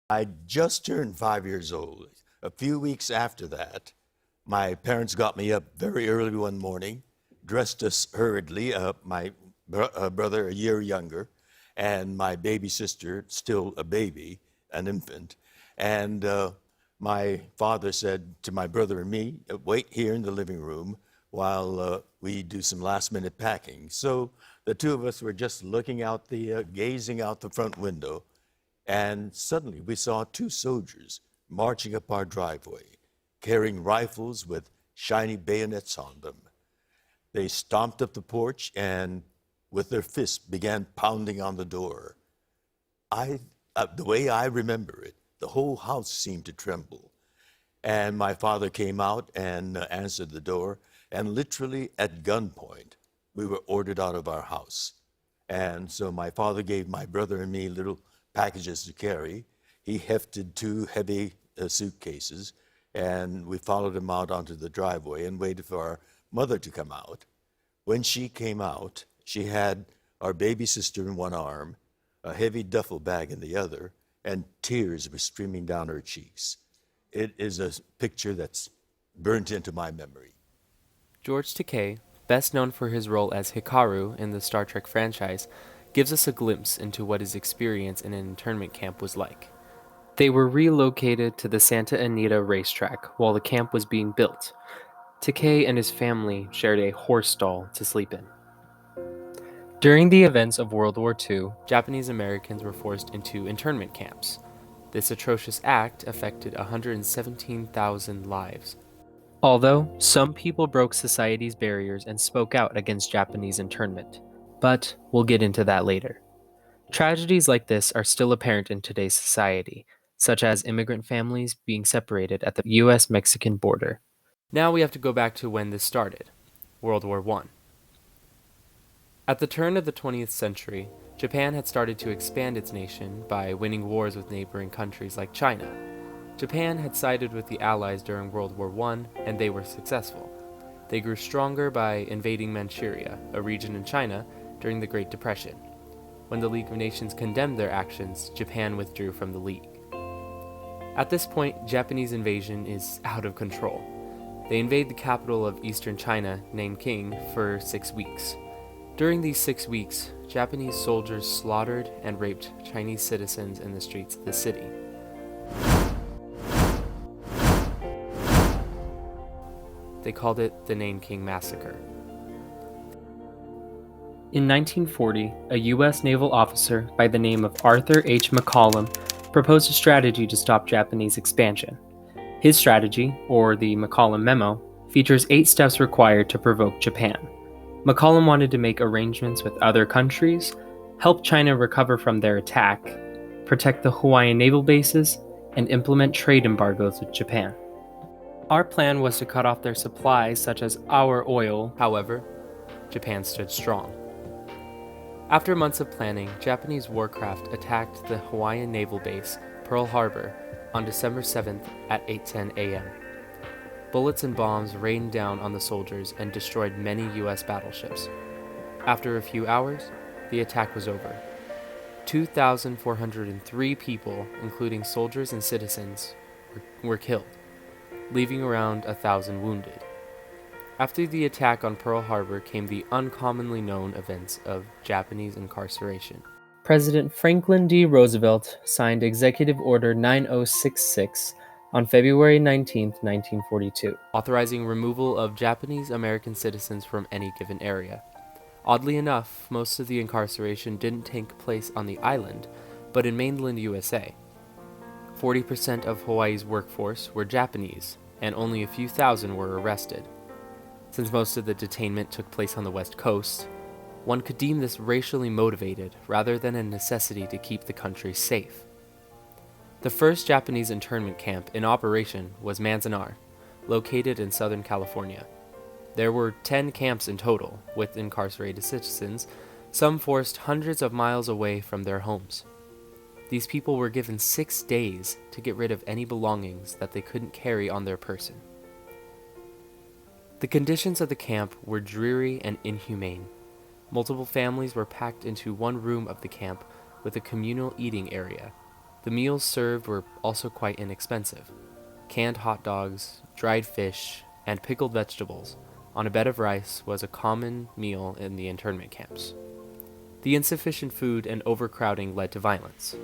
I just turned 5 years old. A few weeks after that, my parents got me up very early one morning, dressed us hurriedly, my brother a year younger, and my baby sister, still a baby, an infant. And my father said to my brother and me, wait here in the living room while we do some last minute packing. So the two of us were just gazing out the front window, and suddenly we saw two soldiers marching up our driveway, carrying rifles with shiny bayonets on them. They stomped up the porch and, with their fists, began pounding on the door. The way I remember it, the whole house seemed to tremble. And my father came out and answered the door, and literally at gunpoint, we were ordered out of our house. And so my father gave my brother and me little packages to carry. He hefted two heavy suitcases, and we followed him out onto the driveway and waited for our mother to come out. When she came out, she had our baby sister in one arm, a heavy duffel bag in the other, and tears were streaming down her cheeks. It is a picture that's burnt into my memory. George Takei, best known for his role as Hikaru in the Star Trek franchise, gives us a glimpse into what his experience in an internment camp was like. They were relocated to the Santa Anita racetrack while the camp was being built. Takei and his family shared a horse stall to sleep in. During the events of World War II, Japanese Americans were forced into internment camps. This atrocious act affected 117,000 lives. Although some people broke society's barriers and spoke out against Japanese internment, but we'll get into that later. Tragedies like this are still apparent in today's society, such as immigrant families being separated at the US Mexican border. Now we have to go back to when this started, World War I. At the turn of the 20th century, Japan had started to expand its nation by winning wars with neighboring countries like China. Japan had sided with the Allies during World War I, and they were successful. They grew stronger by invading Manchuria, a region in China, during the Great Depression. When the League of Nations condemned their actions, Japan withdrew from the League. At this point, Japanese invasion is out of control. They invade the capital of eastern China, Nanking, for 6 weeks. During these 6 weeks, Japanese soldiers slaughtered and raped Chinese citizens in the streets of the city. They called it the Nanking Massacre. In 1940, a U.S. naval officer by the name of Arthur H. McCollum proposed a strategy to stop Japanese expansion. His strategy, or the McCollum Memo, features 8 steps required to provoke Japan. McCollum wanted to make arrangements with other countries, help China recover from their attack, protect the Hawaiian naval bases, and implement trade embargoes with Japan. Our plan was to cut off their supplies, such as our oil. However, Japan stood strong. After months of planning, Japanese warcraft attacked the Hawaiian naval base, Pearl Harbor, on December 7th at 8:10 a.m. Bullets and bombs rained down on the soldiers and destroyed many U.S. battleships. After a few hours, the attack was over. 2,403 people, including soldiers and citizens, were killed, leaving around 1,000 wounded. After the attack on Pearl Harbor came the uncommonly known events of Japanese incarceration. President Franklin D. Roosevelt signed Executive Order 9066 on February 19, 1942, authorizing removal of Japanese American citizens from any given area. Oddly enough, most of the incarceration didn't take place on the island, but in mainland USA. 40% of Hawaii's workforce were Japanese, and only a few thousand were arrested. Since most of the detainment took place on the West Coast, one could deem this racially motivated rather than a necessity to keep the country safe. The first Japanese internment camp in operation was Manzanar, located in Southern California. There were 10 camps in total, with incarcerated citizens, some forced hundreds of miles away from their homes. These people were given 6 days to get rid of any belongings that they couldn't carry on their person. The conditions of the camp were dreary and inhumane. Multiple families were packed into one room of the camp with a communal eating area. The meals served were also quite inexpensive. Canned hot dogs, dried fish, and pickled vegetables on a bed of rice was a common meal in the internment camps. The insufficient food and overcrowding led to violence.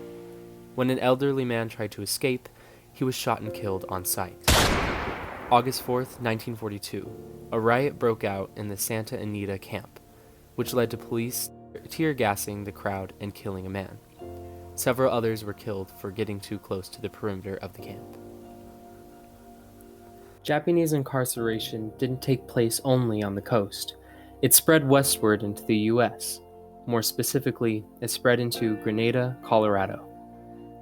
When an elderly man tried to escape, he was shot and killed on sight. August 4th, 1942, a riot broke out in the Santa Anita camp, which led to police tear gassing the crowd and killing a man. Several others were killed for getting too close to the perimeter of the camp. Japanese incarceration didn't take place only on the coast. It spread westward into the U.S. More specifically, it spread into Grenada, Colorado.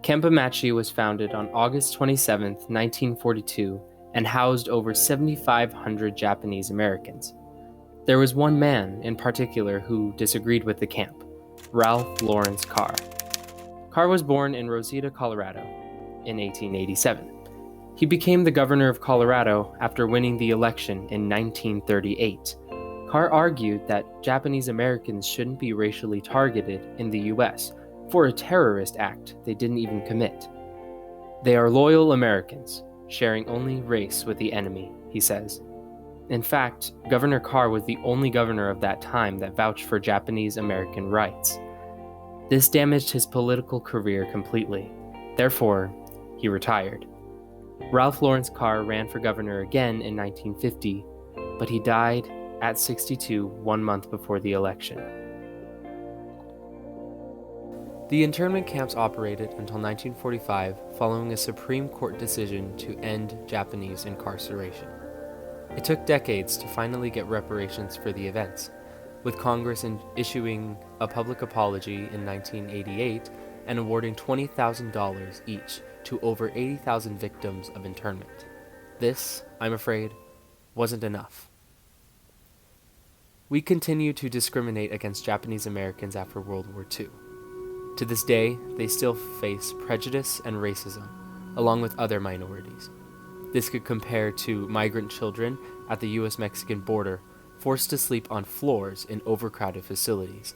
Camp Ameche was founded on August 27, 1942, and housed over 7,500 Japanese Americans. There was one man in particular who disagreed with the camp, Ralph Lawrence Carr. Carr was born in Rosita, Colorado, in 1887. He became the governor of Colorado after winning the election in 1938. Carr argued that Japanese Americans shouldn't be racially targeted in the U.S. for a terrorist act they didn't even commit. They are loyal Americans, sharing only race with the enemy, he says. In fact, Governor Carr was the only governor of that time that vouched for Japanese American rights. This damaged his political career completely. Therefore, he retired. Ralph Lawrence Carr ran for governor again in 1950, but he died at 62 1 month before the election. The internment camps operated until 1945 following a Supreme Court decision to end Japanese incarceration. It took decades to finally get reparations for the events, with Congress issuing a public apology in 1988 and awarding $20,000 each to over 80,000 victims of internment. This, I'm afraid, wasn't enough. We continue to discriminate against Japanese Americans after World War II. To this day, they still face prejudice and racism, along with other minorities. This could compare to migrant children at the U.S.-Mexican border, forced to sleep on floors in overcrowded facilities.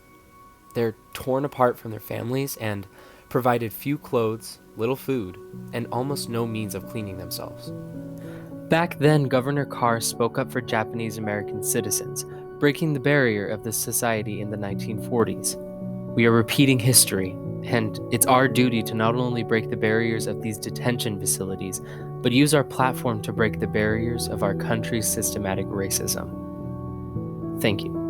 They're torn apart from their families and provided few clothes, little food, and almost no means of cleaning themselves. Back then, Governor Carr spoke up for Japanese American citizens, breaking the barrier of this society in the 1940s. We are repeating history, and it's our duty to not only break the barriers of these detention facilities, but use our platform to break the barriers of our country's systematic racism. Thank you.